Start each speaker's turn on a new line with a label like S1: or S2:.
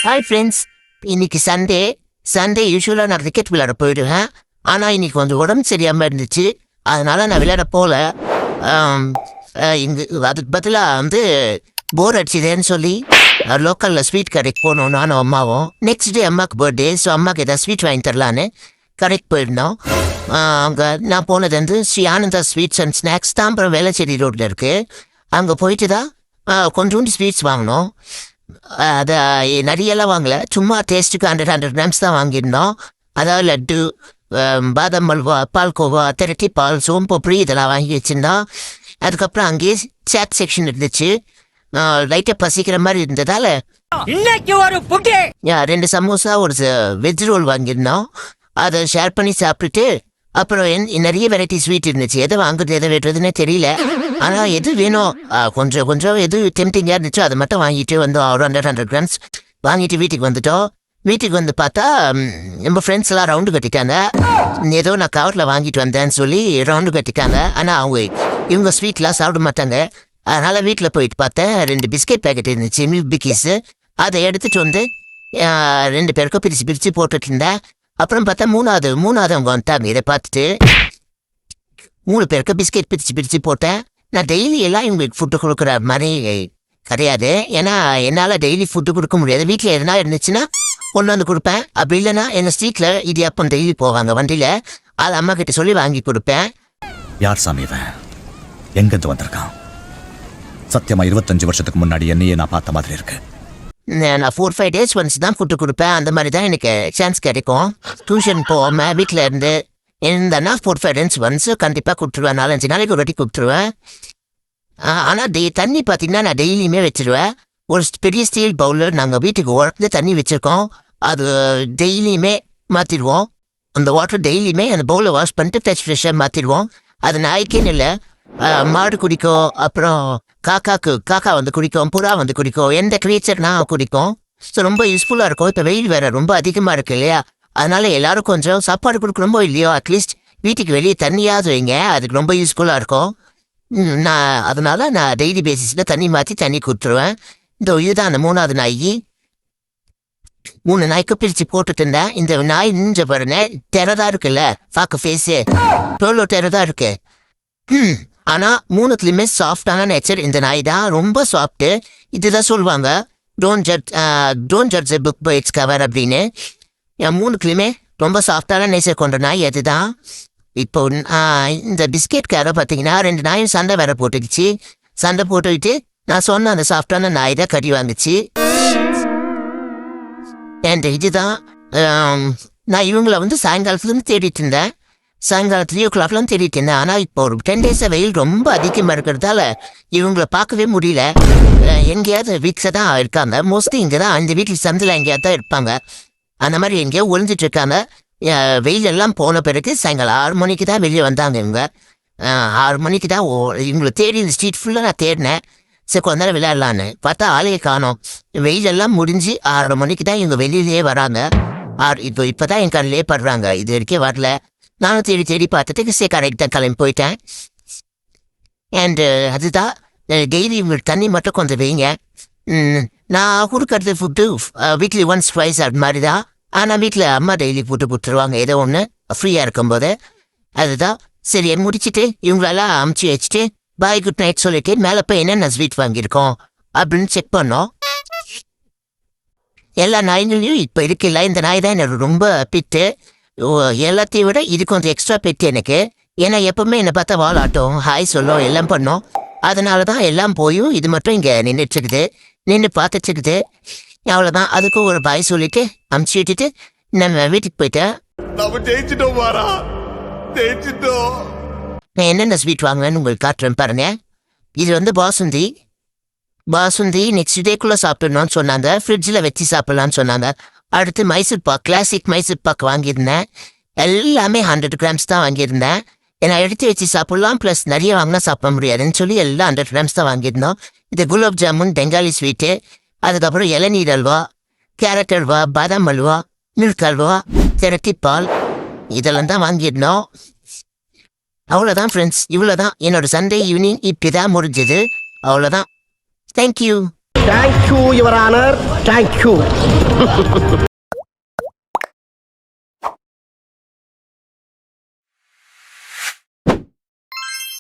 S1: Hi friends, இன்னைக்கு Sunday யூஸ்வலாக நான் கிரிக்கெட் விளையாட போயிடுவேன். ஆனால் இன்னைக்கு கொஞ்சம் உடம்பு சரியாமல் இருந்துச்சு. அதனால நான் விளையாட போகல. இங்கே அதுக்கு பதிலாக போர் அடிச்சுதேன்னு சொல்லி லோக்கலில் ஸ்வீட் கடைக்கு போனோம் நானும் அம்மாவும். நெக்ஸ்ட் டே அம்மாவுக்கு பர்த்டே, ஸோ அம்மாவுக்கு ஏதாவது ஸ்வீட் வாங்கி தரலான்னு கடைக்கு போயிருந்தோம். அங்கே நான் போனது Shri Ananda sweets and snacks தான். அப்புறம் வேளச்சேரி ரோட்டில் இருக்குது. அங்கே போயிட்டு தான் கொஞ்சோண்டு ஸ்வீட்ஸ் வாங்கினோம். அதை நிறையெல்லாம் வாங்கலை, சும்மா டேஸ்ட்டுக்கு 100 கிராம்ஸ் தான் வாங்கியிருந்தோம். அதாவது லட்டு, பாதாம் அல்வா, பால்கோவா, திரட்டி பால், சோம்பொப்பி இதெல்லாம் வாங்கி வச்சுருந்தோம். அதுக்கப்புறம் அங்கேயே சாட் செக்ஷன் இருந்துச்சு. லைட்டாக பசிக்கிற மாதிரி இருந்ததால் இன்னைக்கு ஒரு 2 சமோசா ஒரு வெஜ் ரோல் வாங்கியிருந்தோம். அதை ஷேர் பண்ணி சாப்பிட்டுட்டு அப்புறம் நிறைய வெரைட்டி ஸ்வீட் இருந்துச்சு. எதை வாங்குறது எதை வெட்டுறதுன்னே தெரியல. ஆனால் எது வேணும் கொஞ்சம் எது டெம்டிங்காக இருந்துச்சோ அதை மட்டும் வாங்கிட்டு வந்தோம். ஒரு 100 கிராம்ஸ் வாங்கிட்டு வீட்டுக்கு வந்துட்டோம். வீட்டுக்கு வந்து பார்த்தா நம்ம ஃப்ரெண்ட்ஸ் எல்லாம் ரவுண்டு கட்டிட்டாங்க. ஏதோ நான் கவரில் வாங்கிட்டு வந்தேன்னு சொல்லி ரவுண்டு கட்டிட்டாங்க. ஆனால் இவங்க ஸ்வீட்லாம் சாப்பிட மாட்டாங்க. அதனால் வீட்டில் போயிட்டு பார்த்தேன், 2 பிஸ்கெட் பேக்கெட் இருந்துச்சு, மில்க் பிக்கீஸு. அதை எடுத்துகிட்டு 2 பேருக்கும் பிரித்து போட்டுட்டு இருந்தேன். அப்புறம் பார்த்தா மூணாவது அவங்க வந்துட்டாங்க. இதை பார்த்துட்டு 3 பேருக்கு பிஸ்கெட் பிரித்து போட்டேன். நான் டெய்லி எல்லாம் இவங்களுக்கு ஃபுட்டு கொடுக்குற மாதிரி கிடையாது. ஏன்னா என்னால் டெய்லி ஃபுட்டு கொடுக்க முடியாது. வீட்டில் எதனா இருந்துச்சுன்னா கொண்டு வந்து கொடுப்பேன். அப்படி இல்லைன்னா எங்கள் ஸ்ட்ரீட்டில் இடியாப்பம் டெய்லி போவாங்க வண்டியில், அது அம்மா கிட்ட சொல்லி வாங்கி கொடுப்பேன்.
S2: யார் சாமி இவன்? எங்கேருந்து வந்திருக்கான்? சத்தியமா 25 வருஷத்துக்கு முன்னாடி என்னையே நான் பார்த்த மாதிரி இருக்கு.
S1: நான் 4-5 டேஸ் ஒன்ஸ் தான் ஃபுட்டு கொடுப்பேன். அந்த மாதிரி தான் எனக்கு சான்ஸ் கிடைக்கும். டியூஷன் போகாமல் வீட்டில் இருந்து இருந்தேன்னா 4-5 டேஸ் ஒன்ஸ் கண்டிப்பாக கொடுத்துருவேன். 4-5 நாளைக்கு ஒரு வாட்டி கொடுத்துருவேன். ஆனால் தண்ணி பார்த்தீங்கன்னா நான் டெய்லியுமே வச்சுருவேன். ஒரு பெரிய ஸ்டீல் பவுலில் நாங்கள் வீட்டுக்கு உடனே தண்ணி வச்சுருக்கோம். அது டெய்லியுமே மாற்றிடுவோம். அந்த வாட்டர் டெய்லியுமே அந்த பவுலில் வாஷ் பண்ணிட்டு ஃப்ரெஷ்ஷாக மாற்றிடுவோம். அது நாய்க்குன்னு இல்லை, மாடு குடிக்கும், அப்புறம் காக்கா குடிக்கும், புறா குடிக்கும், எந்த கிரீச்சர்னா குடிக்கும். ஸோ ரொம்ப யூஸ்ஃபுல்லாக இருக்கும். இப்போ வெயில் வேறு ரொம்ப அதிகமாக இருக்குது இல்லையா? அதனால எல்லாரும் கொஞ்சம் சாப்பாடு கொடுக்கணுமோ இல்லையோ அட்லீஸ்ட் வீட்டுக்கு வெளியே தண்ணியாவது வைங்க, அதுக்கு ரொம்ப யூஸ்ஃபுல்லாக இருக்கும். அதனால நான் டெய்லி பேசிஸில் தண்ணி மாற்றி தண்ணி கொடுத்துருவேன். இதுதான் அந்த 3வது நாய். 3 நாய்க்கு பிரித்து போட்டுட்டு இருந்தேன். இந்த நாய் நிஞ்ச பாருங்க, டெரதா இருக்குல்ல, பார்க்க ஃபேஸு டோலோ டெரதா இருக்கு. ஆனால் 3த்துலையுமே சாஃப்டான நேச்சர் இந்த நாய் தான், ரொம்ப சாஃப்ட்டு. இதுதான் சொல்லுவாங்க don't judge book by its cover அப்படின்னு. 3த்துலையுமே ரொம்ப சாஃப்டான நேச்சர் கொண்ட நாய் அதுதான். இப்போ இந்த பிஸ்கெட்கார பார்த்தீங்கன்னா 2 நாயும் சண்டை வேற போட்டுக்கிச்சு. சண்டை போட்டுக்கிட்டு நான் சொன்ன அந்த சாஃப்டான நாய் தான் கறி வாங்குச்சு. அண்ட் இதுதான் நான் இவங்களை சாயங்காலத்துலேருந்து தேடிட்டு இருந்தேன். சாயங்காலம் 3 o'clockலாம் தேடிட்டு இருந்தேன். ஆனால் இப்போ ஒரு 10 days வெயில் ரொம்ப அதிகமாக இருக்கிறதால இவங்களை பார்க்கவே முடியல. எங்கேயாவது வீக்ஸாக தான் இருக்காங்க. மோஸ்ட்லி இங்கே தான் இந்த வீட்டில் சந்தில் எங்கேயாவது தான் இருப்பாங்க. அந்த மாதிரி எங்கேயோ ஒழிஞ்சிட்டு இருக்காங்க. வெயில் எல்லாம் போன பிறகு சாயங்காலம் 6 மணிக்கு தான் வெளியே வந்தாங்க. இவங்க 6 மணிக்கு தான் இவங்களை தேடி இந்த ஸ்ட்ரீட் ஃபுல்லாக நான் தேடினேன். சரி கொஞ்ச நேரம் விளையாடலான்னு பார்த்தா ஆளையே காணோம். வெயில் எல்லாம் முடிஞ்சு 6 மணிக்கு தான் இவங்க வெளியிலேயே வராங்க. இப்போ தான் என் கண்ணிலே படுறாங்க. இது வரைக்கும் வரல. நானும் தேடி பார்த்துட்டு சரி கரெக்டாக கிளம்பி போயிட்டேன். அண்டு அதுதான் டெய்லி இவங்களுக்கு தண்ணி மட்டும் கொஞ்சம் வைங்க. நான் கொடுக்கறது ஃபுட்டு வீக்லி ஒன்ஸ் ட்வைஸ் அது மாதிரி தான். ஆனால் வீட்டில் அம்மா டெய்லி ஃபுட்டு கொடுத்துருவாங்க ஏதோ ஒன்று ஃப்ரீயாக இருக்கும்போது. அதுதான் சரி முடிச்சுட்டு இவங்களெல்லாம் அமுச்சு வச்சுட்டு பாய் குட் நைட் சொல்லிட்டு மேலே போய் என்னென்ன ஸ்வீட் வாங்கியிருக்கோம் அப்படின்னு செக் பண்ணோம். எல்லா நாய்களையும் இப்போ இருக்குல்ல, இந்த நாய் தான் எனக்கு ரொம்ப பிட்டு. எல்லாத்தையும் விட இது கொஞ்சம் எக்ஸ்ட்ரா பெட்டு எனக்கு. ஏன்னா எப்பவுமே என்னை பார்த்தா வாலாட்டும், ஹாய் சொல்லும், எல்லாம் பண்ணோம். அதனால தான் எல்லாம் போயும் இது மட்டும் இங்கே நின்றுட்டுருக்குது, நின்று பார்த்துட்டுருக்குது. அவ்வளோதான். அதுக்கும் ஒரு பாய் சொல்லிட்டு அமுச்சு விட்டுட்டு நம்ம வீட்டுக்கு போயிட்டேன். நான் என்னென்ன ஸ்வீட் வாங்குவேன்னு உங்களுக்கு காட்டுறேன் பாருங்க. இது பாசுந்தி நெக்ஸ்ட் டேக்குள்ளே சாப்பிடணும்னு சொன்னாங்க. ஃப்ரிட்ஜில் வச்சு சாப்பிட்லான்னு சொன்னாங்க. அடுத்து மைசூர் பாக், கிளாசிக் மைசூர் பாக் வாங்கியிருந்தேன். எல்லாமே 100 கிராம்ஸ் தான் வாங்கியிருந்தேன். ஏன்னா எடுத்து வச்சு சாப்பிட்லாம், ப்ளஸ் நிறைய வாங்கினா சாப்பிட முடியாதுன்னு சொல்லி எல்லாம் 100 கிராம்ஸ் தான் வாங்கியிருந்தோம். இது குலாப் ஜாமுன், பெங்காலி ஸ்வீட்டு, அதுக்கப்புறம் இளநீர் அல்வா, கேரட் அல்வா, பாதாம் அல்வா, மில்க் அல்வா, திரட்டி பால், இதெல்லாம் தான் வாங்கியிருந்தோம். அவ்வளோதான் ஃப்ரெண்ட்ஸ், இவ்வளோதான் என்னோட சண்டே ஈவினிங் இப்படி தான் முடிஞ்சது. அவ்வளோதான். Thank you.
S3: Thank you your honour, thank you.